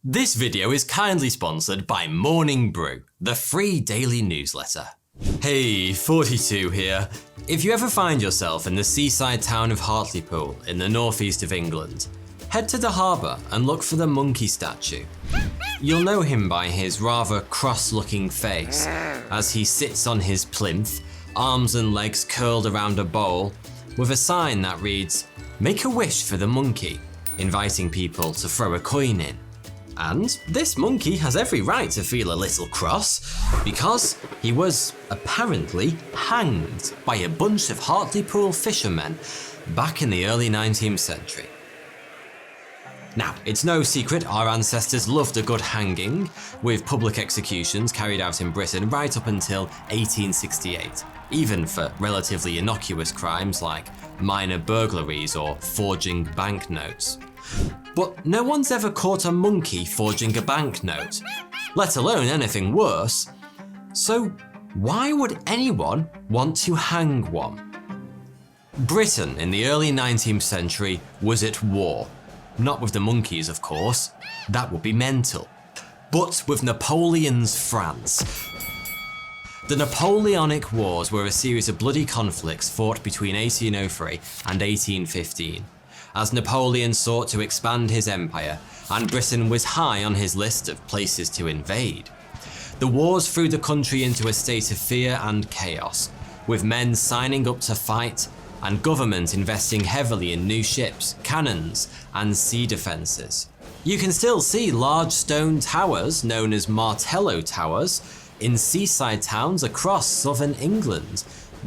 This video is kindly sponsored by Morning Brew, the free daily newsletter. Hey, 42 here. If you ever find yourself in the seaside town of Hartlepool in the northeast of England, head to the harbour and look for the monkey statue. You'll know him by his rather cross-looking face, as he sits on his plinth, arms and legs curled around a bowl, with a sign that reads, "Make a wish for the monkey," inviting people to throw a coin in. And this monkey has every right to feel a little cross, because he was apparently hanged by a bunch of Hartlepool fishermen back in the early 19th century. Now, it's no secret our ancestors loved a good hanging, with public executions carried out in Britain right up until 1868, even for relatively innocuous crimes like minor burglaries or forging banknotes. But no one's ever caught a monkey forging a banknote, let alone anything worse. So why would anyone want to hang one? Britain in the early 19th century was at war. Not with the monkeys, of course, that would be mental, but with Napoleon's France. The Napoleonic Wars were a series of bloody conflicts fought between 1803 and 1815, as Napoleon sought to expand his empire, and Britain was high on his list of places to invade. The wars threw the country into a state of fear and chaos, with men signing up to fight and government investing heavily in new ships, cannons, and sea defences. You can still see large stone towers, known as Martello Towers, in seaside towns across southern England,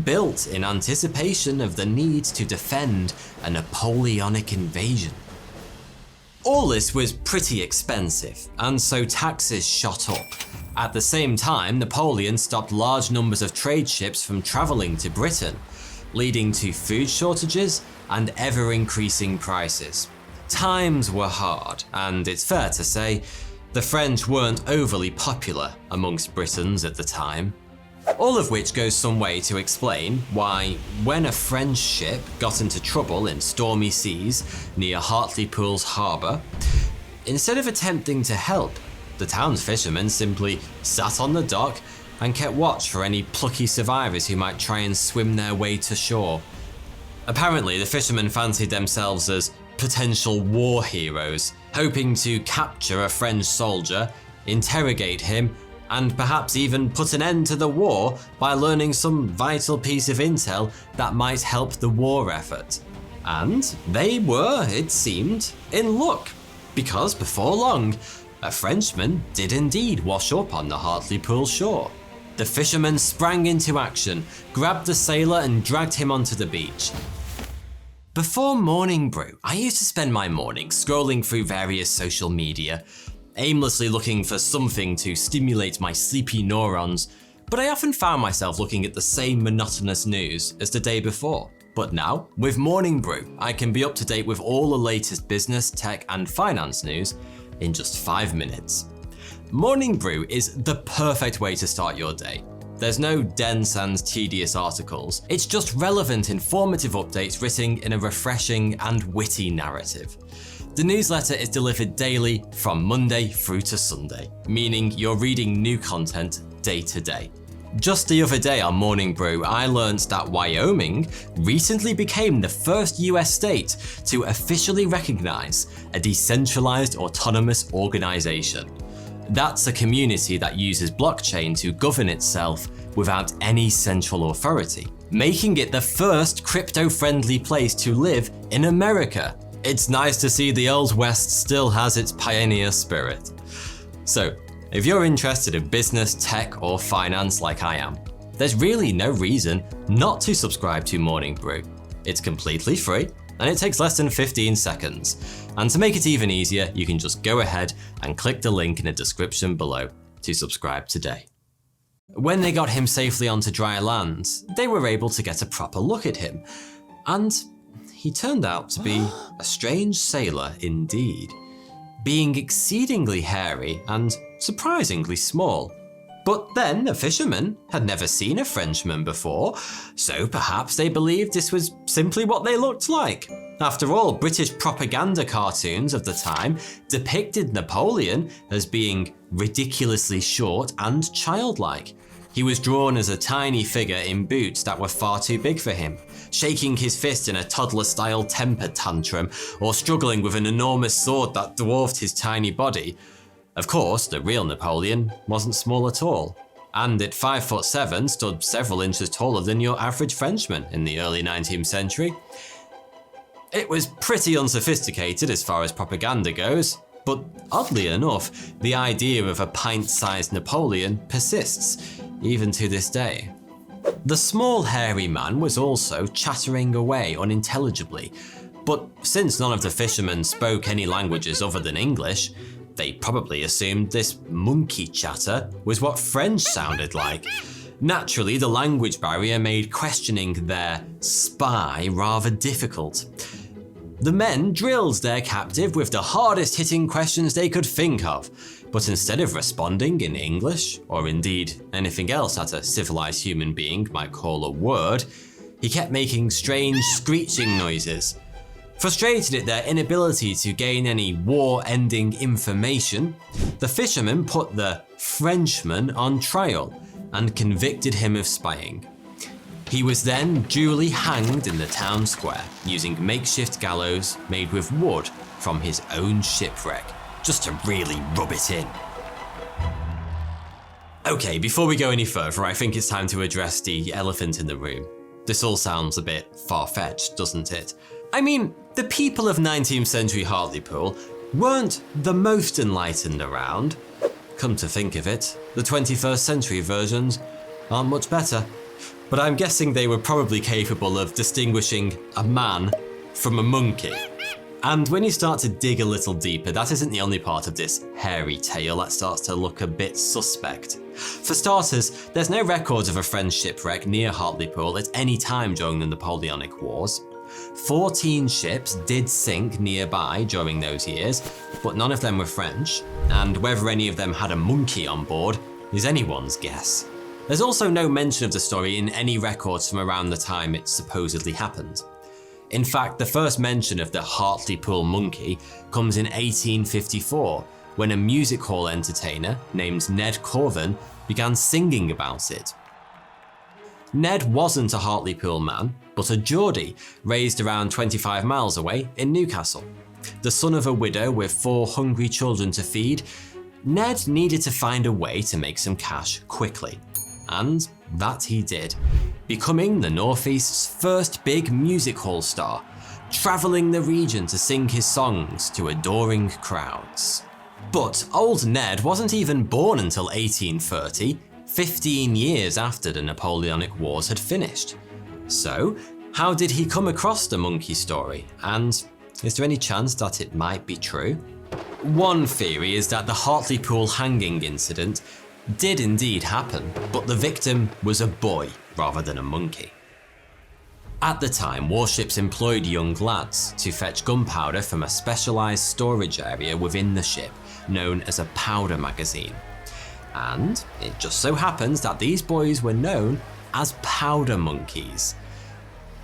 built in anticipation of the need to defend a Napoleonic invasion. All this was pretty expensive, and so taxes shot up. At the same time, Napoleon stopped large numbers of trade ships from travelling to Britain, leading to food shortages and ever-increasing prices. Times were hard, and it's fair to say, the French weren't overly popular amongst Britons at the time. All of which goes some way to explain why, when a French ship got into trouble in stormy seas near Hartlepool's harbour, instead of attempting to help, the town's fishermen simply sat on the dock and kept watch for any plucky survivors who might try and swim their way to shore. Apparently, the fishermen fancied themselves as potential war heroes, hoping to capture a French soldier, interrogate him, and perhaps even put an end to the war by learning some vital piece of intel that might help the war effort. And they were, it seemed, in luck, because before long, a Frenchman did indeed wash up on the Hartlepool shore. The fisherman sprang into action, grabbed the sailor and dragged him onto the beach. Before Morning Brew, I used to spend my mornings scrolling through various social media, aimlessly looking for something to stimulate my sleepy neurons, but I often found myself looking at the same monotonous news as the day before. But now, with Morning Brew, I can be up to date with all the latest business, tech, and finance news in just 5 minutes. Morning Brew is the perfect way to start your day. There's no dense and tedious articles, it's just relevant, informative updates written in a refreshing and witty narrative. The newsletter is delivered daily from Monday through to Sunday, meaning you're reading new content day to day. Just the other day on Morning Brew, I learned that Wyoming recently became the first US state to officially recognize a decentralized autonomous organization. That's a community that uses blockchain to govern itself without any central authority, making it the first crypto-friendly place to live in America. It's nice to see the Old West still has its pioneer spirit. So, if you're interested in business, tech, or finance like I am, there's really no reason not to subscribe to Morning Brew. It's completely free, and it takes less than 15 seconds. And to make it even easier, you can just go ahead and click the link in the description below to subscribe today. When they got him safely onto dry land, they were able to get a proper look at him. And he turned out to be a strange sailor indeed, being exceedingly hairy and surprisingly small. But then the fishermen had never seen a Frenchman before, so perhaps they believed this was simply what they looked like. After all, British propaganda cartoons of the time depicted Napoleon as being ridiculously short and childlike. He was drawn as a tiny figure in boots that were far too big for him, shaking his fist in a toddler-style temper tantrum, or struggling with an enormous sword that dwarfed his tiny body. Of course, the real Napoleon wasn't small at all, and at 5'7" stood several inches taller than your average Frenchman in the early 19th century. It was pretty unsophisticated as far as propaganda goes, but oddly enough, the idea of a pint-sized Napoleon persists, even to this day. The small hairy man was also chattering away unintelligibly, but since none of the fishermen spoke any languages other than English, they probably assumed this monkey chatter was what French sounded like. Naturally, the language barrier made questioning their spy rather difficult. The men drilled their captive with the hardest hitting questions they could think of, but instead of responding in English, or indeed anything else that a civilized human being might call a word, he kept making strange screeching noises. Frustrated at their inability to gain any war-ending information, the fishermen put the Frenchman on trial and convicted him of spying. He was then duly hanged in the town square using makeshift gallows made with wood from his own shipwreck, just to really rub it in. Okay, before we go any further, I think it's time to address the elephant in the room. This all sounds a bit far-fetched, doesn't it? I mean, the people of 19th century Hartlepool weren't the most enlightened around. Come to think of it, the 21st century versions aren't much better. But I'm guessing they were probably capable of distinguishing a man from a monkey. And when you start to dig a little deeper, that isn't the only part of this hairy tale that starts to look a bit suspect. For starters, there's no records of a French shipwreck near Hartlepool at any time during the Napoleonic Wars. 14 ships did sink nearby during those years, but none of them were French, and whether any of them had a monkey on board is anyone's guess. There's also no mention of the story in any records from around the time it supposedly happened. In fact, the first mention of the Hartlepool monkey comes in 1854, when a music hall entertainer named Ned Corvan began singing about it. Ned wasn't a Hartlepool man, but a Geordie raised around 25 miles away in Newcastle. The son of a widow with 4 hungry children to feed, Ned needed to find a way to make some cash quickly. And that he did, becoming the Northeast's first big music hall star, travelling the region to sing his songs to adoring crowds. But old Ned wasn't even born until 1830, 15 years after the Napoleonic Wars had finished. So, how did he come across the monkey story, and is there any chance that it might be true? One theory is that the Hartlepool hanging incident did indeed happen, but the victim was a boy rather than a monkey. At the time, warships employed young lads to fetch gunpowder from a specialised storage area within the ship, known as a powder magazine. And it just so happens that these boys were known as powder monkeys.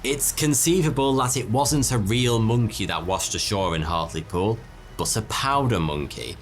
It's conceivable that it wasn't a real monkey that washed ashore in Hartlepool, but a powder monkey,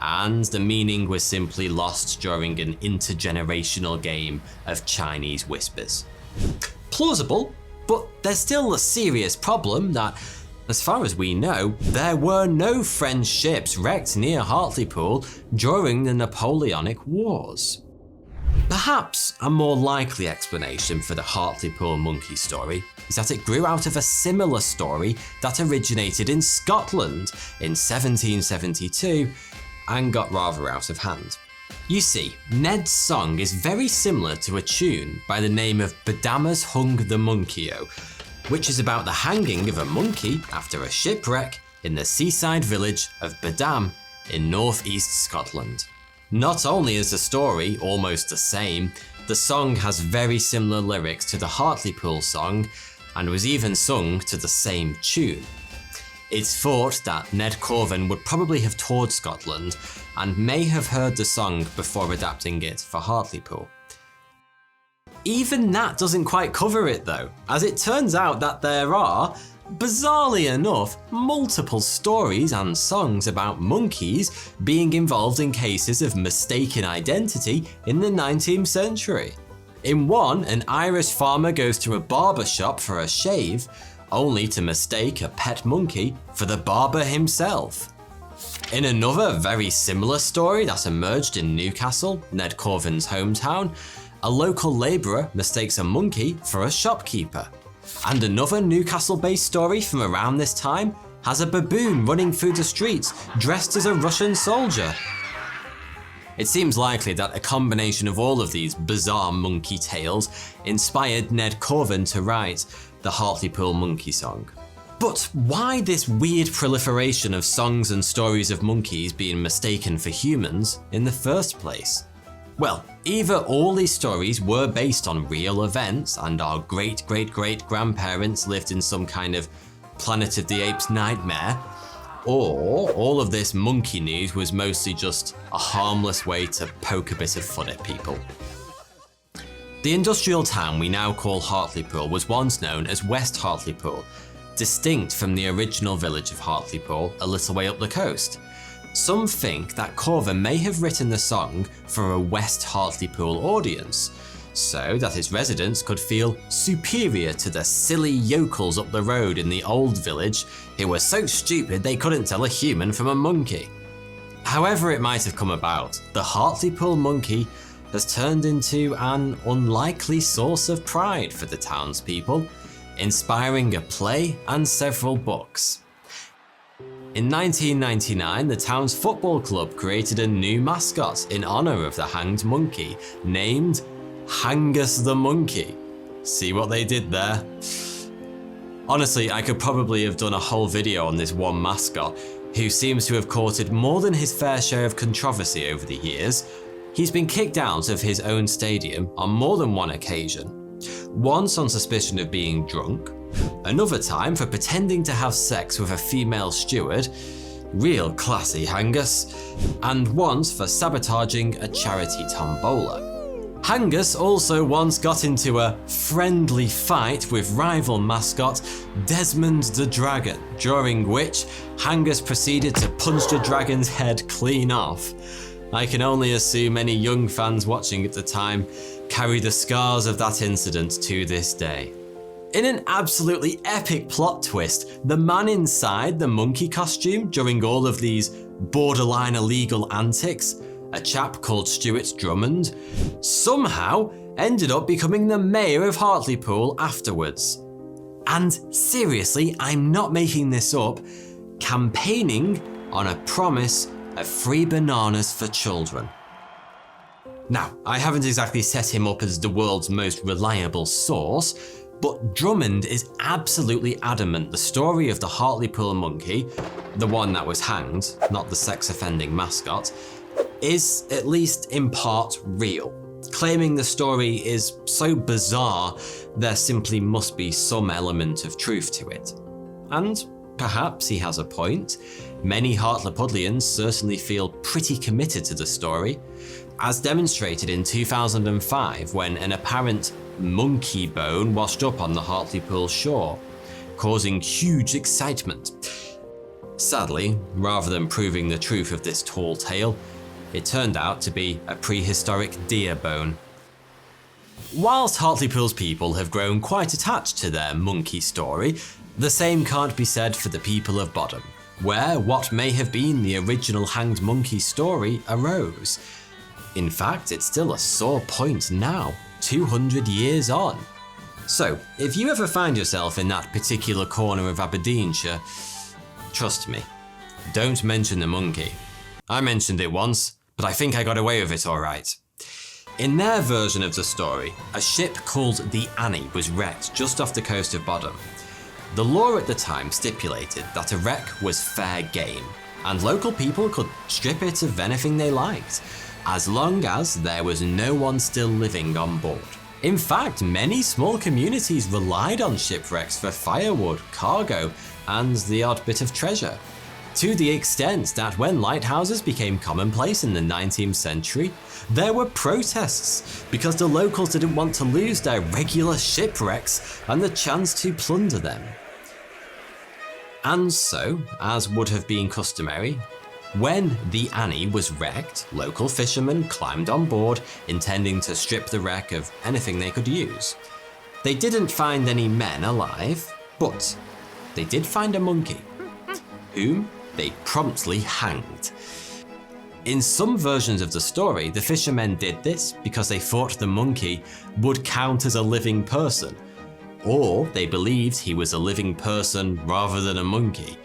and the meaning was simply lost during an intergenerational game of Chinese whispers. Plausible, but there's still a serious problem that, as far as we know, there were no French ships wrecked near Hartlepool during the Napoleonic Wars. Perhaps a more likely explanation for the Hartlepool monkey story is that it grew out of a similar story that originated in Scotland in 1772 and got rather out of hand. You see, Ned's song is very similar to a tune by the name of Bedammer's Hung the Monkey-O, which is about the hanging of a monkey after a shipwreck in the seaside village of Bedam in northeast Scotland. Not only is the story almost the same, the song has very similar lyrics to the Hartlepool song and was even sung to the same tune. It's thought that Ned Corvin would probably have toured Scotland and may have heard the song before adapting it for Hartlepool. Even that doesn't quite cover it though, as it turns out that there are, bizarrely enough, multiple stories and songs about monkeys being involved in cases of mistaken identity in the 19th century. In one, an Irish farmer goes to a barber shop for a shave, only to mistake a pet monkey for the barber himself. In another very similar story that emerged in Newcastle, Ned Corvin's hometown, a local labourer mistakes a monkey for a shopkeeper. And another Newcastle-based story from around this time has a baboon running through the streets dressed as a Russian soldier. It seems likely that a combination of all of these bizarre monkey tales inspired Ned Corvin to write the Hartlepool Monkey Song. But why this weird proliferation of songs and stories of monkeys being mistaken for humans in the first place? Well, either all these stories were based on real events and our great-great-great-grandparents lived in some kind of Planet of the Apes nightmare, or all of this monkey news was mostly just a harmless way to poke a bit of fun at people. The industrial town we now call Hartlepool was once known as West Hartlepool, distinct from the original village of Hartlepool a little way up the coast. Some think that Corvin may have written the song for a West Hartlepool audience, so that its residents could feel superior to the silly yokels up the road in the old village who were so stupid they couldn't tell a human from a monkey. However it might have come about, the Hartlepool monkey has turned into an unlikely source of pride for the townspeople, inspiring a play and several books. In 1999, the town's football club created a new mascot in honour of the hanged monkey, named Hangus the Monkey. See what they did there? Honestly, I could probably have done a whole video on this one mascot, who seems to have courted more than his fair share of controversy over the years. He's been kicked out of his own stadium on more than one occasion. Once on suspicion of being drunk, another time for pretending to have sex with a female steward, real classy Hangus, and once for sabotaging a charity tombola. Hangus also once got into a friendly fight with rival mascot Desmond the Dragon, during which Hangus proceeded to punch the dragon's head clean off. I can only assume any young fans watching at the time carry the scars of that incident to this day. In an absolutely epic plot twist, the man inside the monkey costume during all of these borderline illegal antics, a chap called Stuart Drummond, somehow ended up becoming the mayor of Hartlepool afterwards. And seriously, I'm not making this up, campaigning on a promise of free bananas for children. Now, I haven't exactly set him up as the world's most reliable source, but Drummond is absolutely adamant the story of the Hartlepool monkey, the one that was hanged, not the sex-offending mascot, is at least in part real, claiming the story is so bizarre there simply must be some element of truth to it. And perhaps he has a point. Many Hartlepoolians certainly feel pretty committed to the story, as demonstrated in 2005 when an apparent monkey bone washed up on the Hartlepool shore, causing huge excitement. Sadly, rather than proving the truth of this tall tale, it turned out to be a prehistoric deer bone. Whilst Hartlepool's people have grown quite attached to their monkey story, the same can't be said for the people of Bodham, where what may have been the original hanged monkey story arose. In fact, it's still a sore point now, 200 years on. So, if you ever find yourself in that particular corner of Aberdeenshire, trust me, don't mention the monkey. I mentioned it once, but I think I got away with it alright. In their version of the story, a ship called the Annie was wrecked just off the coast of Bodham. The law at the time stipulated that a wreck was fair game, and local people could strip it of anything they liked, as long as there was no one still living on board. In fact, many small communities relied on shipwrecks for firewood, cargo, and the odd bit of treasure. To the extent that when lighthouses became commonplace in the 19th century, there were protests because the locals didn't want to lose their regular shipwrecks and the chance to plunder them. And so, as would have been customary, when the Annie was wrecked, local fishermen climbed on board, intending to strip the wreck of anything they could use. They didn't find any men alive, but they did find a monkey, whom they promptly hanged. In some versions of the story, the fishermen did this because they thought the monkey would count as a living person, or they believed he was a living person rather than a monkey,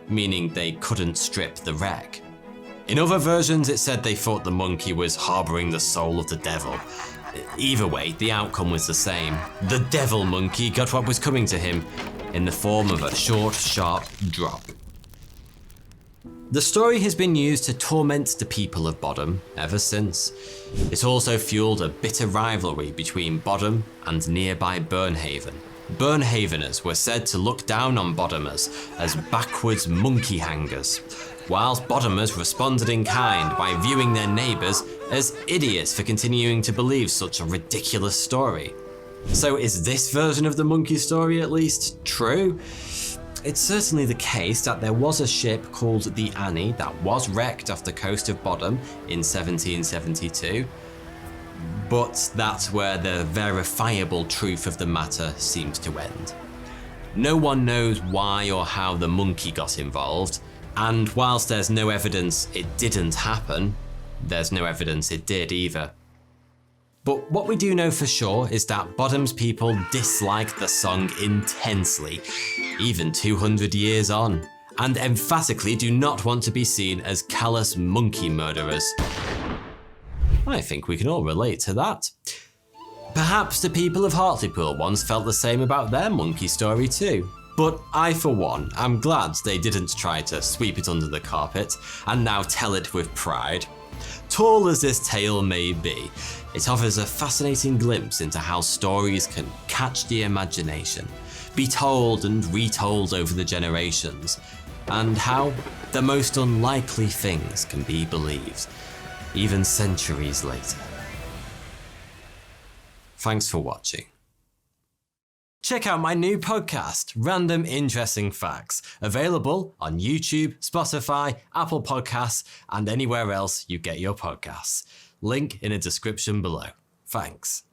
meaning they couldn't strip the wreck. In other versions, it said they thought the monkey was harboring the soul of the devil. Either way, the outcome was the same. The devil monkey got what was coming to him in the form of a short, sharp drop. The story has been used to torment the people of Bodham ever since. It also fueled a bitter rivalry between Bodham and nearby Burnhaven. Burnhaveners were said to look down on Bodhamers as backwards monkey hangers, whilst Bodhamers responded in kind by viewing their neighbours as idiots for continuing to believe such a ridiculous story. So is this version of the monkey story at least true? It's certainly the case that there was a ship called the Annie that was wrecked off the coast of Bodham in 1772, but that's where the verifiable truth of the matter seems to end. No one knows why or how the monkey got involved, and whilst there's no evidence it didn't happen, there's no evidence it did either. But what we do know for sure is that Bodham's people dislike the song intensely, even 200 years on, and emphatically do not want to be seen as callous monkey murderers. I think we can all relate to that. Perhaps the people of Hartlepool once felt the same about their monkey story too. But I, for one, am glad they didn't try to sweep it under the carpet and now tell it with pride. Tall as this tale may be, it offers a fascinating glimpse into how stories can catch the imagination, be told and retold over the generations, and how the most unlikely things can be believed, even centuries later. Thanks for watching. Check out my new podcast, Random Interesting Facts, available on YouTube, Spotify, Apple Podcasts, and anywhere else you get your podcasts. Link in the description below. Thanks.